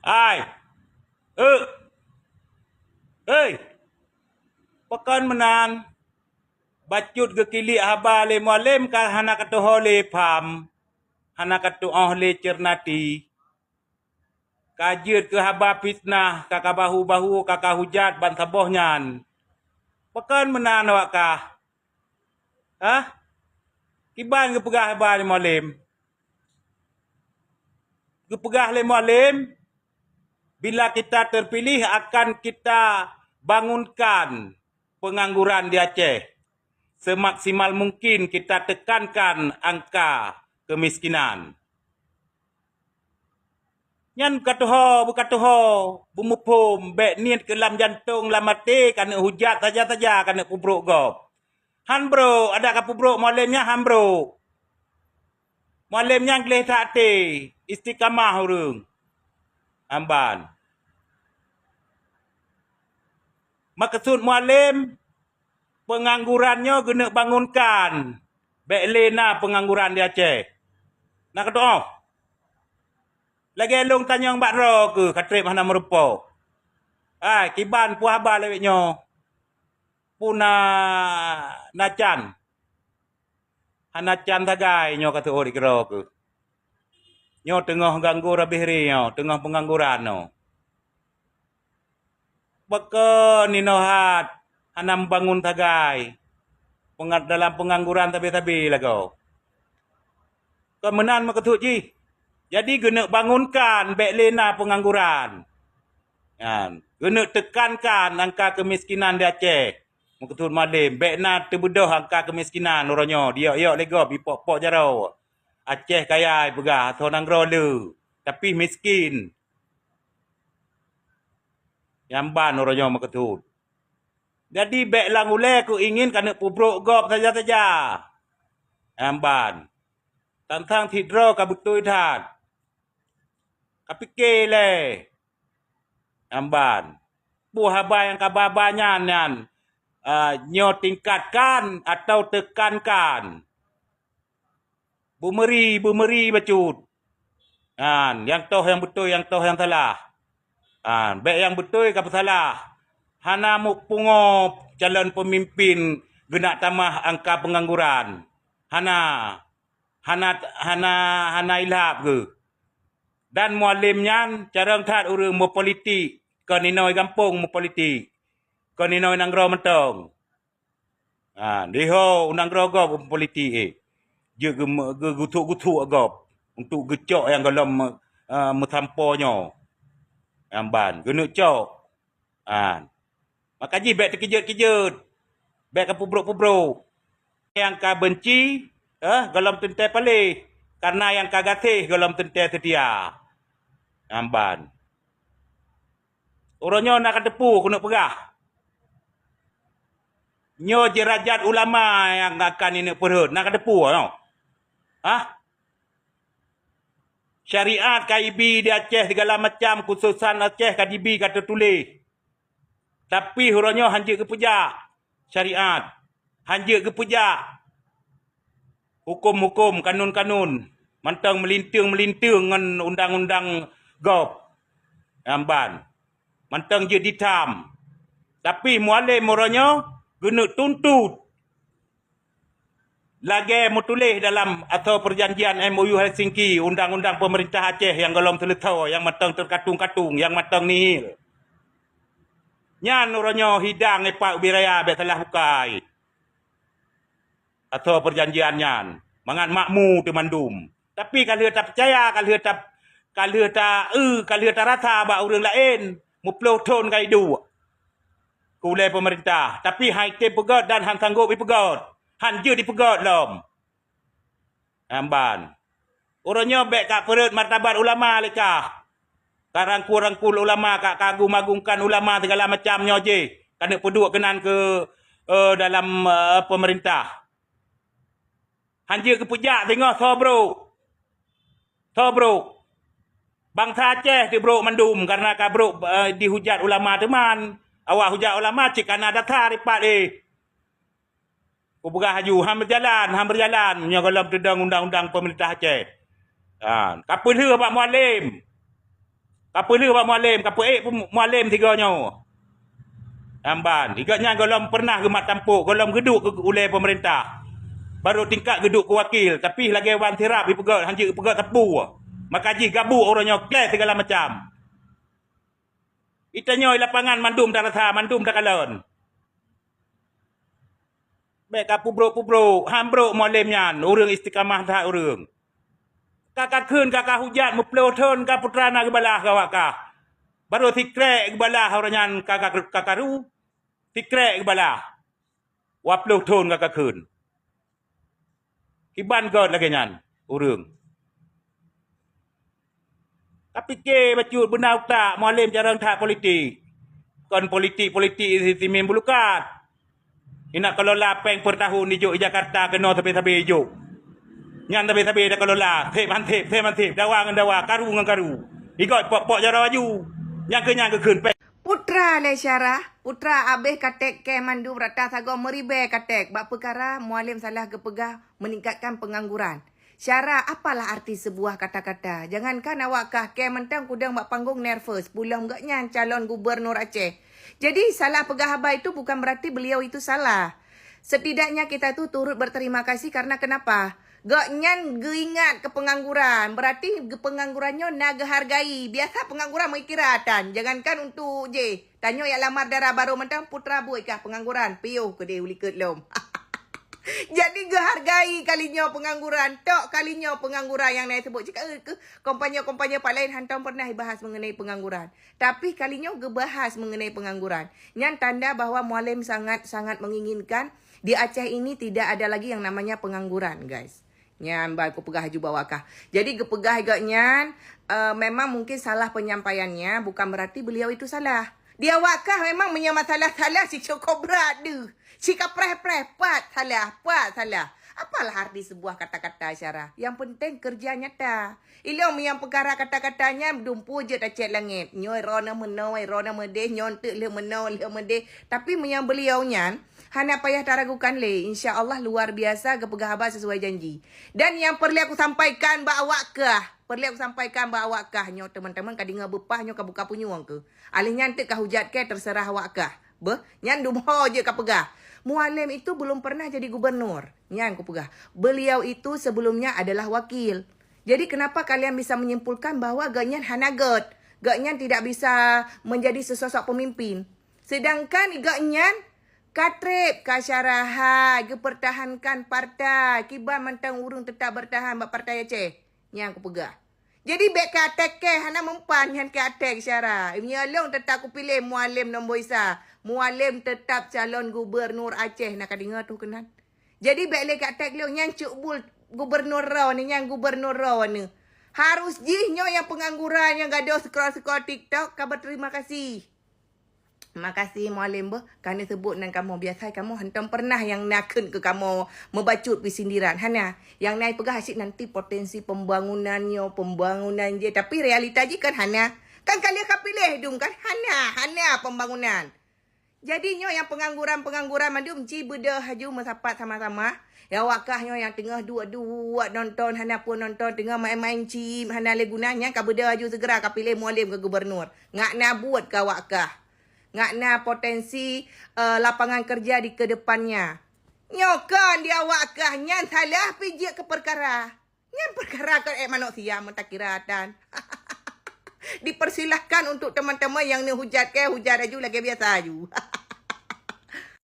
Ai, eh, pekan menan, bacut ke kili haba le mualim ka hana katuho le pam, hana katuoh le cernati, kajir ke haba fitnah, kaka bahu-bahu, kaka hujat ban saboh nyan. Pekan menan awak kah? Hah? Kiban ke pegah haba le mualim? Ke pegah le mualim? Bila kita terpilih akan kita bangunkan pengangguran di Aceh. Semaksimal mungkin kita tekankan angka kemiskinan. Nyan katuho, bukatuho, bumupum, bek niat ke lam jantung, lam mati, kena hujat saja-saja, kena pubruk gop. Han bro, ada ka pubruk mualimnya han bro. Mualimnya geleh tak te, istiqamah urung. Amban. Maksud mualim, penganggurannya kena bangunkan. Bek lena pengangguran di Aceh. Nak kata oh. Lagi elong tanya yang bakro ke katrip hana merupa. Kiban pu haba leweknya. Puna nacan. Hanacan tagai nyo kata ori kero ke. Nyo tengah ganggu rabih nyo, tengah pengangguran no. Baka ninohat hanam bangun tagai. Dalam pengangguran tabi-tabi lagu. Kemenan makatut ji. Jadi kena bangunkan bek lena pengangguran. Kena tekankan angka kemiskinan di Aceh. Makatut malim. Bek na terbedah angka kemiskinan orangnya. Dia lego bipok-pok jarau. Aceh kaya pegah atau nanggro le. Tapi miskin. Yamban orangnya makatut. Jadi bek lang ule ku ingin kena pubruk gop saja-saja. Yamban. Tantang tidro kabutui tat. Kapike le. Amban. Buah yang kababanya nyan. Nyo tingkatkan atau tekankan. Bumeri bacut. Yang toh yang betul, yang toh yang salah. Baik yang betul ke salah. Hana pungo calon pemimpin genak tamah angka pengangguran. Hana ilhab ke. Dan mualimnya carang tat urang mo politik. Kau ninoi gampung mo politik. Kau ninoi nanggro mentong. Diho nanggro gop mo politik Je gutuk-gutuk gop. Untuk gecok yang dalam metamponyo. Amban. Genuk cok. Makaji bek terkejut-kejut. Bek ke pubruk-pubruk. Yang ka benci. Galam tentai palih. Karena yang kagatih galam tentai setia. Amban. Orangnya nak ketepu, kena pegah. Nyo jerajat ulama yang akan ini perut. Nak ketepu, no? Syariat KIB di Aceh segala macam, khususan Aceh KDB kata tulis. Tapi orangnya hanjir ke pejak. Syariat. Hanjir ke pejak. Hukum-hukum, kanun-kanun. Mantang melinting dengan undang-undang GOP. Amban. Mantang je ditam. Tapi mualim orangnya kena tuntut. Lagi mutulis dalam atau perjanjian MOU Helsinki, undang-undang pemerintah Aceh yang golong terletau, yang matang terkatung-katung, yang matang nihil. Nyan orangnya hidang epak ubiraya bet salah bukai. Atau perjanjian nyan. Mangan makmu temandum. Tapi kalau tak percaya, kalau tak rasa bak orang lain, muploh ton kai du. Kulai pemerintah. Tapi hai te pegot dan han sanggup dipegot. Han je dipegot lom. Amban. Orangnya bek kat perut martabat ulama lekah. Karangkul-rangkul ulama, kak kagum-agungkan ulama segala macamnya je. Kena peduk kenan ke dalam pemerintah. Hanjir ke pejak tengok so bro. Bangsa Aceh di bro mandum karena ka bro dihujat ulama teman. Awak hujat ulama cik kana data ripat Ku berah haju ham berjalan nya dalam tendang undang-undang pemerintah Aceh. Kapun he pak mualim. Kapa le pak mualim, kapa pun mualim tiganya. Amban, igaknya golom pernah gemak tampuk, golom geduk ke oleh pemerintah. Baru tingkat geduk ke wakil, tapi lagi wan tirap dipegat, hanjir pegat tepu. Makaji gabu orangnya kles segala macam. Itanya lapangan mandum tak rasa, mandum tak kalon. Baik pubruk-pubruk, hambruk mualimnya, urang istiqamah tak urang. Kakak kun, kakak hujan, muploton, kakak putrana ke balah kawakah. Baru tikrek ke balah orangnya kakak ru. Tikrek ke balah. Waploton kakak kun. Kiban god lagi nyan, urang. Tapi ke bacut benar tak mualim jarang tak politik. Kon politik si min bulukat. Ina kalau lapeng per tahun di Jakarta kena tapi hijau. Nyan tapi dah kalau lah. Tep mantip. Dawa dengan dawa. Karu dengan karu. Ikut pok jara baju. Yang ke kun. Putra le Syarah, putra abih katek ke mandu rata sago meribe katek. Bak perkara mualim salah kepegah meningkatkan pengangguran. Syarah, apalah arti sebuah kata-kata? Jangankan awak ke mentang kudang bak panggung nervous. Pulang gaknya calon gubernur Aceh. Jadi salah pegah abah itu bukan berarti beliau itu salah. Setidaknya kita tu turut berterima kasih karena kenapa? Gaknyan geingat ke pengangguran. Berarti penganggurannya nak hargai. Biasa pengangguran mengikiratan. Jangankan untuk je. Tanya yang lamar darah baru mentang putra buat kah pengangguran. Piuh ke dia uliket lom. Jadi hargai kalinya pengangguran. Tok kalinya pengangguran yang naik sebut. Cakap ke kompanya-kompanya pak lain hantam pernah bahas mengenai pengangguran. Tapi kalinya bahas mengenai pengangguran. Yang tanda bahawa mualim sangat-sangat menginginkan di Aceh ini tidak ada lagi yang namanya pengangguran, guys. Nyan baik pegah haju bawakah. Jadi gepegah agaknya memang mungkin salah penyampaiannya, bukan berarti beliau itu salah. Dia wakah memang punya masalah-salah si cukup berat tu. Si kapreh-preh pat salah. Apalah arti sebuah kata-kata Syarah? Yang penting kerja nyata. Ilmu yang perkara kata-katanya dumpu je tak cek langit. Nyoy rona menoi, rona medeh, nyontek le menoi, le medeh. Tapi yang beliaunya hana payah taragukan le. InsyaAllah luar biasa kepegah abah sesuai janji. Dan yang perlu aku sampaikan bahawa awak kah. Nyo teman-teman kadinga bepah nyo buka punyuang ke. Alih nyantik kah hujat ke terserah awak kah. Nyan dumho je kapegah. Mualim itu belum pernah jadi gubernur. Nyan kupegah. Beliau itu sebelumnya adalah wakil. Jadi kenapa kalian bisa menyimpulkan bahawa Ganyan hanagot. Ganyan tidak bisa menjadi sesosok pemimpin. Sedangkan Ganyan katrip kasyarahat, pertahankan partai, kibar mentang urung tetap bertahan buat partai Aceh. Yang aku pegah. Jadi baik ke atek ke, hana mempan yang ke atek Syarah. Menyalong tetap aku pilih mualim nombor isa. Mualim tetap calon gubernur Aceh. Nak dengar tu kenan. Jadi baik le ke atek le, yang cukbul gubernur raw ni, yang gubernur raw ni. Harus jihnya yang pengangguran, yang gaduh scroll TikTok. Kabar terima kasih. Terima kasih mualim kerana sebut dengan kamu. Biasa kamu hantam pernah yang nakun ke kamu membacut sindiran. Hana, yang naik pegah asyik nanti potensi pembangunannya je. Tapi realita je kan Hana. Kan kalian akan pilih dong kan Hana pembangunan. Jadinya yang pengangguran mandum ci beda haju mesapat sama-sama. Ya wakahnya yang tengah dua nonton Hana pun nonton tengah main-main cim Hana le gunanya ka beda haju segera ka pilih mualim ke gubernur. Ngak na buat ka wakah. Ngakna potensi lapangan kerja di kedepannya. Nyokan dia wakah nyan salah pijak ke perkara. Nyan perkara kan manusia mentakiratan. Dipersilahkan untuk teman-teman yang ni hujat ke hujat aju lagi biasa aju.